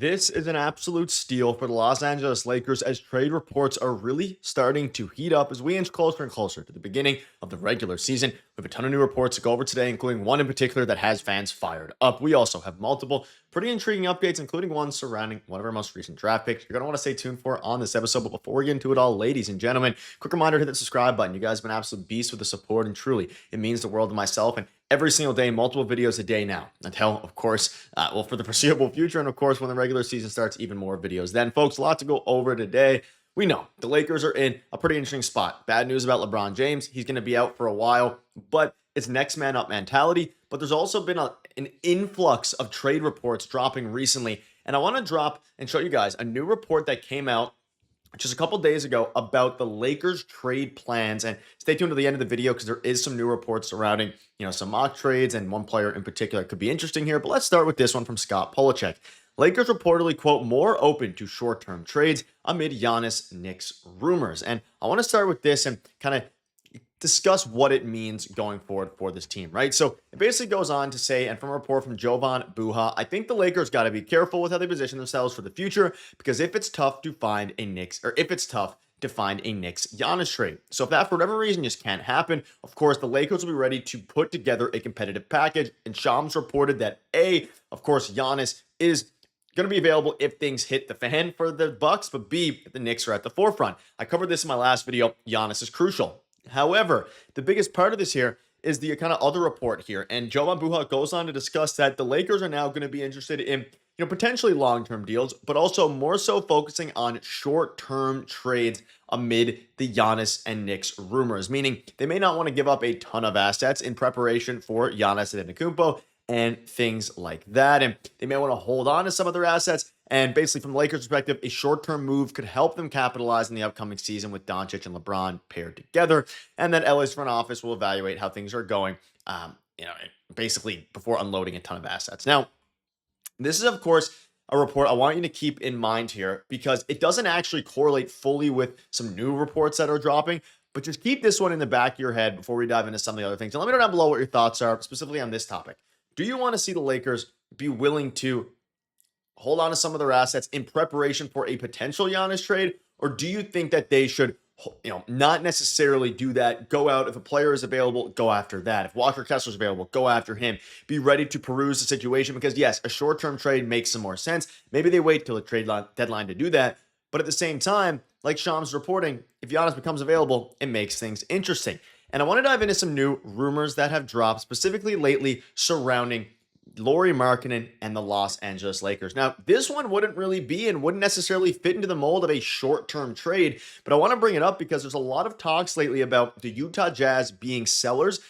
This is an absolute steal for the Los Angeles Lakers as trade reports are really starting to heat up as we inch closer and closer to the beginning of the regular season. We have a ton of new reports to go over today, including one in particular that has fans fired up. We also have multiple pretty intriguing updates, including one surrounding one of our most recent draft picks. You're going to want to stay tuned for on this episode. But before we get into it all, ladies and gentlemen, quick reminder to hit the subscribe button. You guys have been absolute beasts with the support, and truly, it means the world to myself and every single day, multiple videos a day now, until, of course, for the foreseeable future, and of course, when the regular season starts, even more videos. Then, folks, a lot to go over today. We know the Lakers are in a pretty interesting spot. Bad news about LeBron James. He's going to be out for a while, but it's next man up mentality. But there's also been an influx of trade reports dropping recently, and I want to drop and show you guys a new report that came out just a couple days ago about the Lakers trade plans. And stay tuned to the end of the video because there is some new reports surrounding, some mock trades, and one player in particular could be interesting here. But let's start with this one from Scott Polachek. Lakers reportedly, quote, more open to short-term trades amid Giannis Knicks rumors. And I want to start with this and kind of discuss what it means going forward for this team, right? So it basically goes on to say, and from a report from Jovan Buha, I think the Lakers got to be careful with how they position themselves for the future, because if it's tough to find a Knicks Giannis trade. So if that for whatever reason just can't happen, of course, the Lakers will be ready to put together a competitive package. And Shams reported that of course, Giannis is going to be available if things hit the fan for the Bucks, but B, if the Knicks are at the forefront. I covered this in my last video. Giannis is crucial. However, the biggest part of this here is the kind of other report here. And Jovan Buha goes on to discuss that the Lakers are now going to be interested in, potentially long-term deals, but also more so focusing on short-term trades amid the Giannis and Knicks rumors, meaning they may not want to give up a ton of assets in preparation for Giannis Antetokounmpo and things like that. And they may want to hold on to some of their assets. And basically, from the Lakers' perspective, a short-term move could help them capitalize in the upcoming season with Doncic and LeBron paired together. And then LA's front office will evaluate how things are going, basically before unloading a ton of assets. Now, this is, of course, a report I want you to keep in mind here because it doesn't actually correlate fully with some new reports that are dropping. But just keep this one in the back of your head before we dive into some of the other things. And let me know down below what your thoughts are, specifically on this topic. Do you want to see the Lakers be willing to hold on to some of their assets in preparation for a potential Giannis trade? Or do you think that they should, not necessarily do that? Go out. If a player is available, go after that. If Walker Kessler's available, go after him. Be ready to peruse the situation because, yes, a short-term trade makes some more sense. Maybe they wait till the trade deadline to do that. But at the same time, like Shams reporting, if Giannis becomes available, it makes things interesting. And I want to dive into some new rumors that have dropped specifically lately surrounding Lauri Markkanen and the Los Angeles Lakers. Now, this one wouldn't really be and wouldn't necessarily fit into the mold of a short-term trade, but I want to bring it up because there's a lot of talks lately about the Utah Jazz being sellers.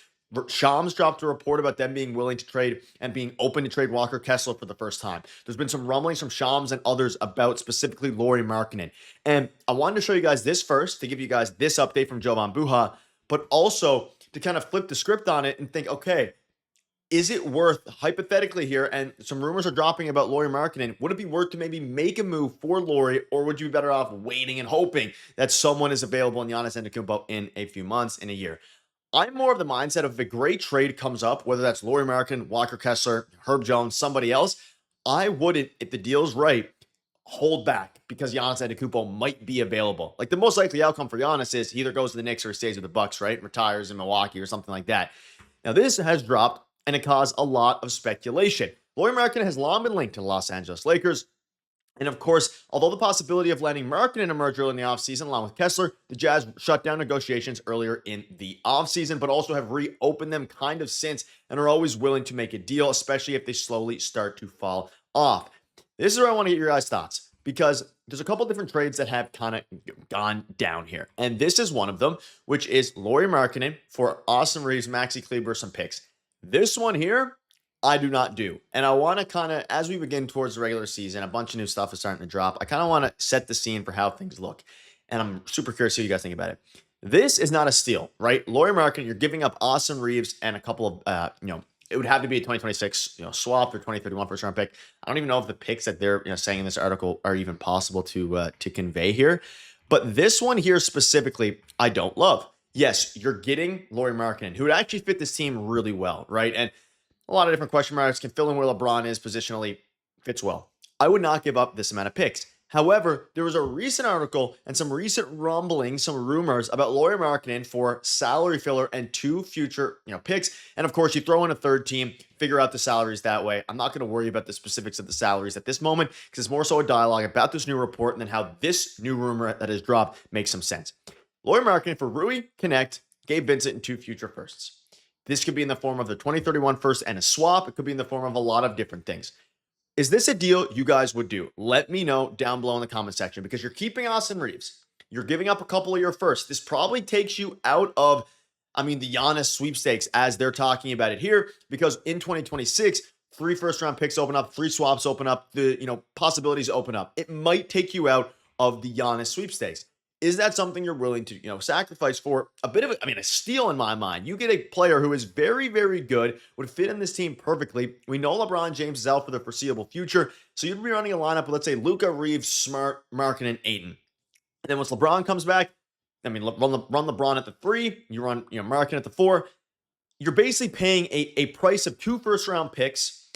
Shams dropped a report about them being willing to trade and being open to trade Walker Kessler for the first time. There's been some rumblings from Shams and others about specifically Lauri Markkanen. And I wanted to show you guys this first to give you guys this update from Jovan Buha, but also to kind of flip the script on it and think, okay, is it worth, hypothetically here, and some rumors are dropping about Lauri Markkanen, would it be worth to maybe make a move for Lauri, or would you be better off waiting and hoping that someone is available in Giannis Antetokounmpo in a few months, in a year? I'm more of the mindset of if a great trade comes up, whether that's Lauri Markkanen, Walker Kessler, Herb Jones, somebody else, I wouldn't, if the deal's right, hold back because Giannis Antetokounmpo might be available. Like the most likely outcome for Giannis is he either goes to the Knicks or he stays with the Bucks, right? Retires in Milwaukee or something like that. Now this has dropped and it caused a lot of speculation. Lauri Markkanen has long been linked to the Los Angeles Lakers. And of course, although the possibility of landing Markkanen emerged early in the offseason along with Kessler, the Jazz shut down negotiations earlier in the offseason, but also have reopened them kind of since and are always willing to make a deal, especially if they slowly start to fall off. This is where I want to get your guys' thoughts because there's a couple different trades that have kind of gone down here. And this is one of them, which is Lauri Markkanen for Austin Reaves, Maxi Kleber, some picks. This one here, I do not do. And I want to kind of, as we begin towards the regular season, a bunch of new stuff is starting to drop. I kind of want to set the scene for how things look. And I'm super curious what you guys think about it. This is not a steal, right? Lauri Markkanen, you're giving up Austin Reaves and a couple of, it would have to be a 2026, swap or 2031 first round pick. I don't even know if the picks that they're saying in this article are even possible to convey here. But this one here specifically, I don't love. Yes, you're getting Lauri Markkanen, who would actually fit this team really well, right? And a lot of different question marks, can fill in where LeBron is positionally, fits well. I would not give up this amount of picks. However, there was a recent article and some recent rumblings, some rumors about Lauri Markkanen for salary filler and 2 future, picks. And of course, you throw in a third team, figure out the salaries that way. I'm not going to worry about the specifics of the salaries at this moment because it's more so a dialogue about this new report and then how this new rumor that has dropped makes some sense. Lauri Markkanen for Rui, Knecht, Gabe Vincent, and 2 future firsts. This could be in the form of the 2031 first and a swap. It could be in the form of a lot of different things. Is this a deal you guys would do? Let me know down below in the comment section because you're keeping Austin Reaves. You're giving up a couple of your firsts. This probably takes you out of, the Giannis sweepstakes as they're talking about it here because in 2026, 3 first-round picks open up, 3 swaps open up, the possibilities open up. It might take you out of the Giannis sweepstakes. Is that something you're willing to, sacrifice for a bit of a steal in my mind? You get a player who is very, very good, would fit in this team perfectly. We know LeBron James is out for the foreseeable future. So you'd be running a lineup with, let's say, Luka, Reaves, Smart, Markkanen, Ayton. And then once LeBron comes back, run LeBron at the 3, you run, Markkanen at the 4. You're basically paying a price of 2 first-round picks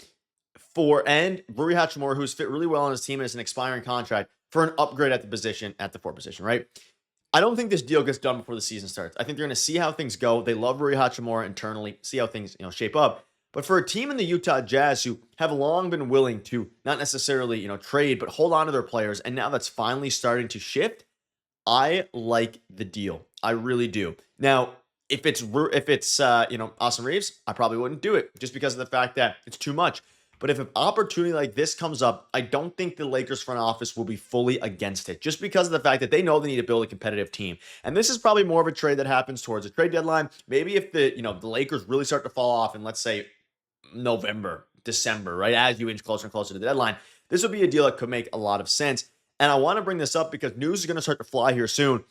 and Rui Hachimura, who's fit really well on his team and is an expiring contract, for an upgrade at the 4 position, right? I don't think this deal gets done before the season starts. I think they're going to see how things go. They love Rui Hachimura internally, see how things, shape up. But for a team in the Utah Jazz who have long been willing to not necessarily, trade, but hold on to their players, and now that's finally starting to shift, I like the deal. I really do. Now, if it's Austin Reaves, I probably wouldn't do it just because of the fact that it's too much. But if an opportunity like this comes up, I don't think the Lakers front office will be fully against it just because of the fact that they know they need to build a competitive team. And this is probably more of a trade that happens towards a trade deadline. Maybe if the Lakers really start to fall off in, let's say, November, December, right? As you inch closer and closer to the deadline, this would be a deal that could make a lot of sense. And I want to bring this up because news is going to start to fly here soon.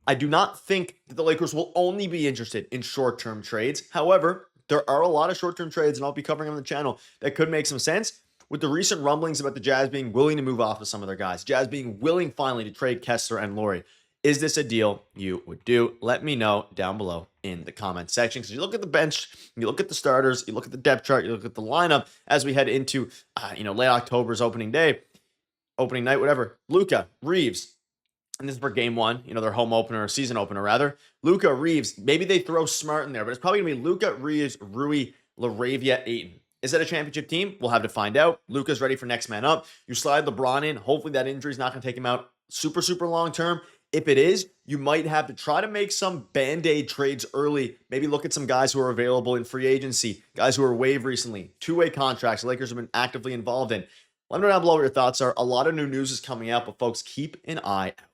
I do not think that the Lakers will only be interested in short-term trades. However, there are a lot of short-term trades, and I'll be covering them on the channel, that could make some sense. With the recent rumblings about the Jazz being willing to move off of some of their guys, Jazz being willing finally to trade Kessler and Lauri, is this a deal you would do? Let me know down below in the comment section. Because you look at the bench, you look at the starters, you look at the depth chart, you look at the lineup as we head into late October's opening night, whatever. Luka, Reaves, and this is for game 1, their home opener or season opener rather. Luka, Reaves, maybe they throw Smart in there, but it's probably going to be Luka, Reaves, Rui, LaRavia, Ayton. Is that a championship team? We'll have to find out. Luka's ready for next man up. You slide LeBron in. Hopefully that injury is not going to take him out super, super long term. If it is, you might have to try to make some Band-Aid trades early. Maybe look at some guys who are available in free agency, guys who are waived recently, 2-way contracts the Lakers have been actively involved in. Let me know down below what your thoughts are. A lot of new news is coming out, but folks, keep an eye out.